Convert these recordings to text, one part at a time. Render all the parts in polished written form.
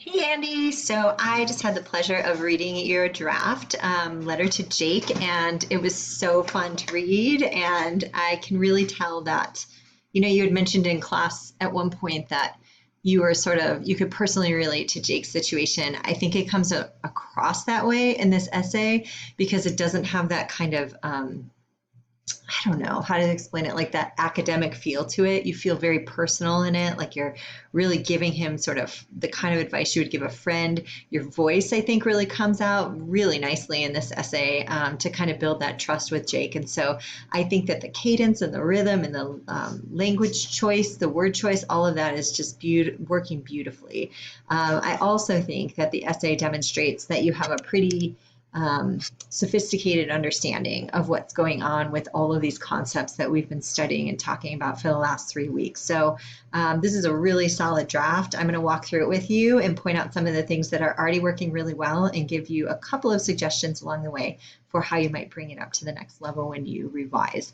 Hey Andy, so I just had the pleasure of reading your draft letter to Jake, and it was so fun to read. And I can really tell that, you had mentioned in class at one point that you were you could personally relate to Jake's situation. I think it comes across that way in this essay because it doesn't have that kind of I don't know how to explain it, like that academic feel to it. You feel very personal in it, like you're really giving him sort of the kind of advice you would give a friend. Your voice, I think, really comes out really nicely in this essay to kind of build that trust with Jake. And so I think that the cadence and the rhythm and the language choice, the word choice, all of that is just working beautifully. I also think that the essay demonstrates that you have a pretty sophisticated understanding of what's going on with all of these concepts that we've been studying and talking about for the last 3 weeks. So this is a really solid draft. I'm going to walk through it with you and point out some of the things that are already working really well and give you a couple of suggestions along the way for how you might bring it up to the next level when you revise.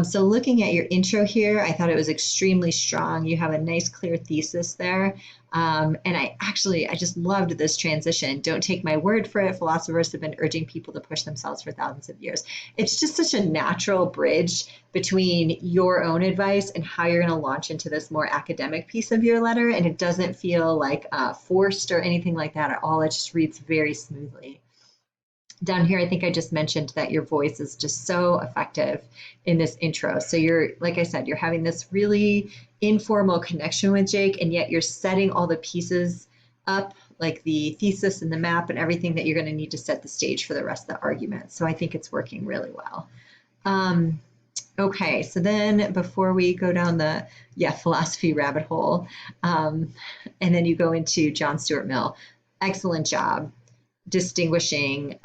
So looking at your intro here, I thought it was extremely strong. You have a nice clear thesis there. And I just loved this transition. Don't take my word for it. Philosophers have been urging people to push themselves for thousands of years. It's just such a natural bridge between your own advice and how you're going to launch into this more academic piece of your letter. And it doesn't feel like forced or anything like that at all. It just reads very smoothly. Down here, I think I just mentioned that your voice is just so effective in this intro. So you're, like I said, you're having this really informal connection with Jake, and yet you're setting all the pieces up, like the thesis and the map and everything that you're going to need to set the stage for the rest of the argument. So I think it's working really well. Okay, so then before we go down the philosophy rabbit hole, and then you go into John Stuart Mill, excellent job distinguishing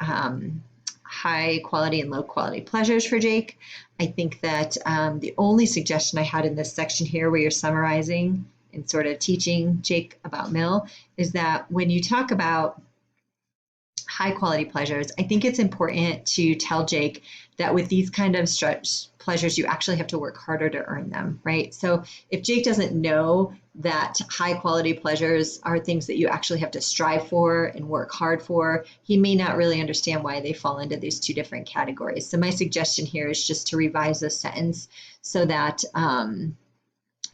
high quality and low quality pleasures for Jake. I think that the only suggestion I had in this section here, where you're summarizing and sort of teaching Jake about Mill, is that when you talk about high quality pleasures, I think it's important to tell Jake that with these kind of pleasures, you actually have to work harder to earn them, right? So if Jake doesn't know that high quality pleasures are things that you actually have to strive for and work hard for, he may not really understand why they fall into these two different categories. So my suggestion here is just to revise this sentence so that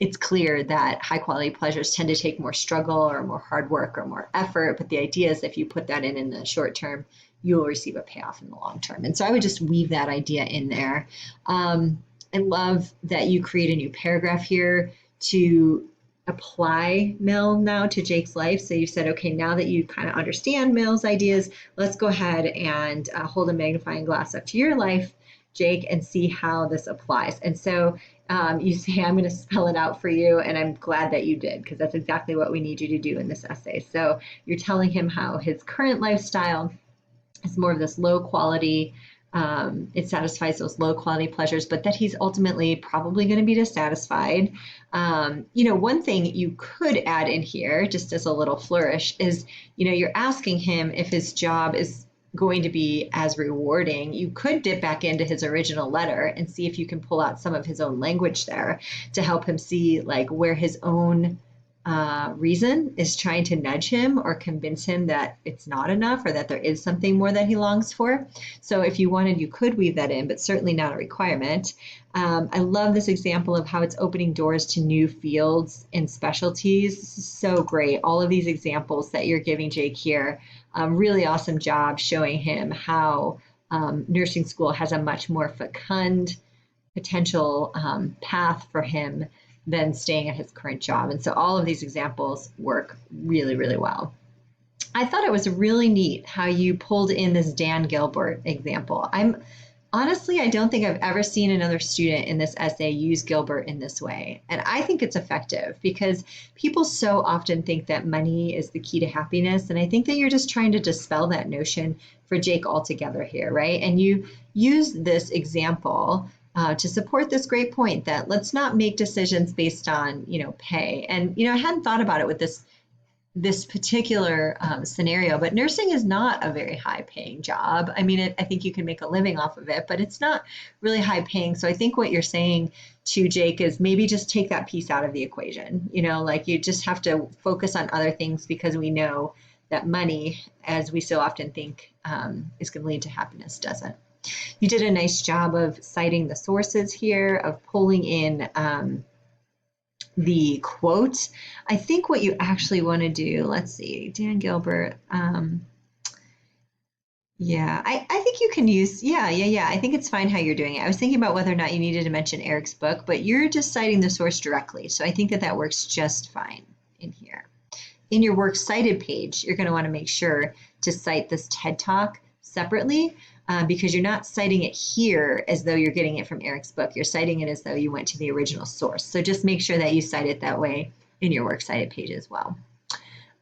it's clear that high quality pleasures tend to take more struggle or more hard work or more effort. But the idea is if you put that in the short term, you will receive a payoff in the long term. And so I would just weave that idea in there. I love that you create a new paragraph here to apply Mill now to Jake's life. So you said, okay, now that you kind of understand Mill's ideas, let's go ahead and hold a magnifying glass up to your life, Jake, and see how this applies. And so you say, I'm going to spell it out for you, and I'm glad that you did, because that's exactly what we need you to do in this essay. So you're telling him how his current lifestyle is more of this low quality, it satisfies those low quality pleasures, but that he's ultimately probably going to be dissatisfied. One thing you could add in here, just as a little flourish, is, you're asking him if his job is going to be as rewarding. You could dip back into his original letter and see if you can pull out some of his own language there to help him see like where his own reason is trying to nudge him or convince him that it's not enough or that there is something more that he longs for. So if you wanted, you could weave that in, but certainly not a requirement. I love this example of how it's opening doors to new fields and specialties. This is so great. All of these examples that you're giving Jake here, really awesome job showing him how nursing school has a much more fecund potential path for him than staying at his current job. And so all of these examples work really, really well. I thought it was really neat how you pulled in this Dan Gilbert example. I don't think I've ever seen another student in this essay use Gilbert in this way. And I think it's effective because people so often think that money is the key to happiness. And I think that you're just trying to dispel that notion for Jake altogether here, right? And you use this example to support this great point that let's not make decisions based on, pay. And, I hadn't thought about it with this this particular scenario, but nursing is not a very high paying job. I mean, I think you can make a living off of it, but it's not really high paying. So I think what you're saying to Jake is maybe just take that piece out of the equation. You know, like you just have to focus on other things because we know that money, as we so often think, is going to lead to happiness, doesn't. You did a nice job of citing the sources here, of pulling in the quote. I think what you actually want to do, let's see, Dan Gilbert. Yeah, I think you can use, yeah. I think it's fine how you're doing it. I was thinking about whether or not you needed to mention Eric's book, but you're just citing the source directly. So I think that that works just fine in here. In your works cited page, you're going to want to make sure to cite this TED Talk separately because you're not citing it here as though you're getting it from Eric's book. You're citing it as though you went to the original source. So just make sure that you cite it that way in your works cited page as well.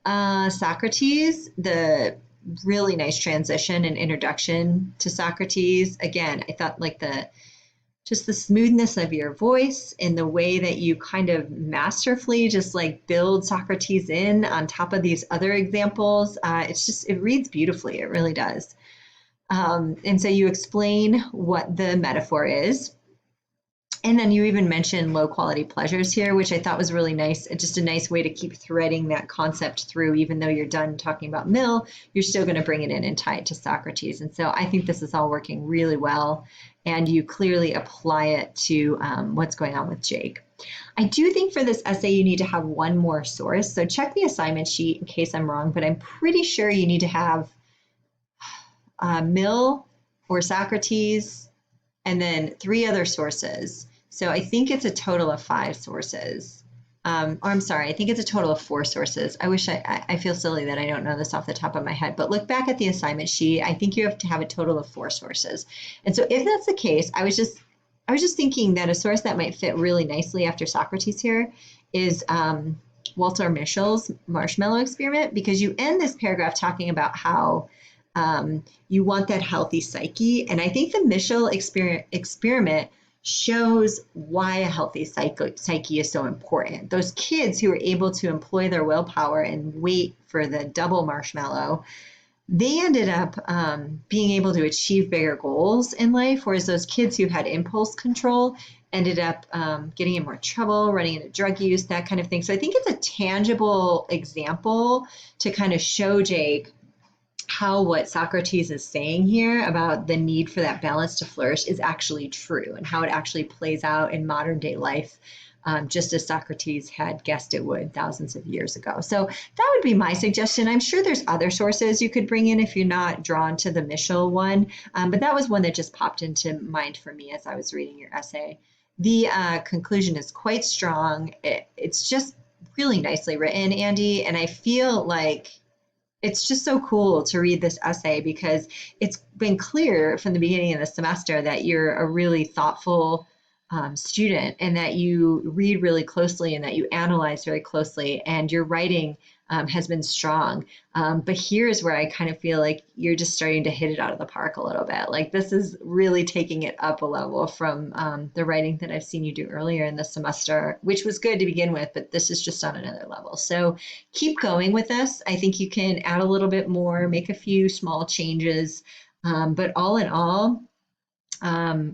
Socrates, the really nice transition and introduction to Socrates. Again, I thought like just the smoothness of your voice and the way that you kind of masterfully just like build Socrates in on top of these other examples. It reads beautifully. It really does. And so you explain what the metaphor is. And then you even mentioned low quality pleasures here, which I thought was really nice. Just a nice way to keep threading that concept through. Even though you're done talking about Mill, you're still going to bring it in and tie it to Socrates. And so I think this is all working really well. And you clearly apply it to what's going on with Jake. I do think for this essay, you need to have one more source. So check the assignment sheet in case I'm wrong, but I'm pretty sure you need to have Mill or Socrates and then 3 other sources. So I think it's a total of 5 sources. Or I'm sorry, I think it's a total of 4 sources. I feel silly that I don't know this off the top of my head, but look back at the assignment sheet. I think you have to have a total of 4 sources. And so if that's the case, I was just thinking that a source that might fit really nicely after Socrates here is Walter Mischel's marshmallow experiment, because you end this paragraph talking about how you want that healthy psyche. And I think the Mischel experiment shows why a healthy psyche is so important. Those kids who are able to employ their willpower and wait for the double marshmallow, they ended up being able to achieve bigger goals in life, whereas those kids who had impulse control ended up getting in more trouble, running into drug use, that kind of thing. So I think it's a tangible example to kind of show Jake how what Socrates is saying here about the need for that balance to flourish is actually true, and how it actually plays out in modern day life, just as Socrates had guessed it would thousands of years ago. So that would be my suggestion. I'm sure there's other sources you could bring in if you're not drawn to the Mischel one, but that was one that just popped into mind for me as I was reading your essay. The conclusion is quite strong. It's just really nicely written, Andy, and I feel like it's just so cool to read this essay because it's been clear from the beginning of the semester that you're a really thoughtful student, and that you read really closely and that you analyze very closely, and your writing has been strong. But here's where I kind of feel like you're just starting to hit it out of the park a little bit. Like this is really taking it up a level from the writing that I've seen you do earlier in the semester, which was good to begin with, but this is just on another level. So keep going with this. I think you can add a little bit more, make a few small changes, but all in all,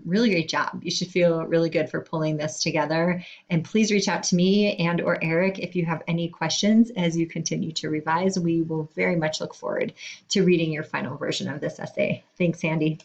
really great job. You should feel really good for pulling this together. And please reach out to me and or Eric if you have any questions as you continue to revise. We will very much look forward to reading your final version of this essay. Thanks, Andy.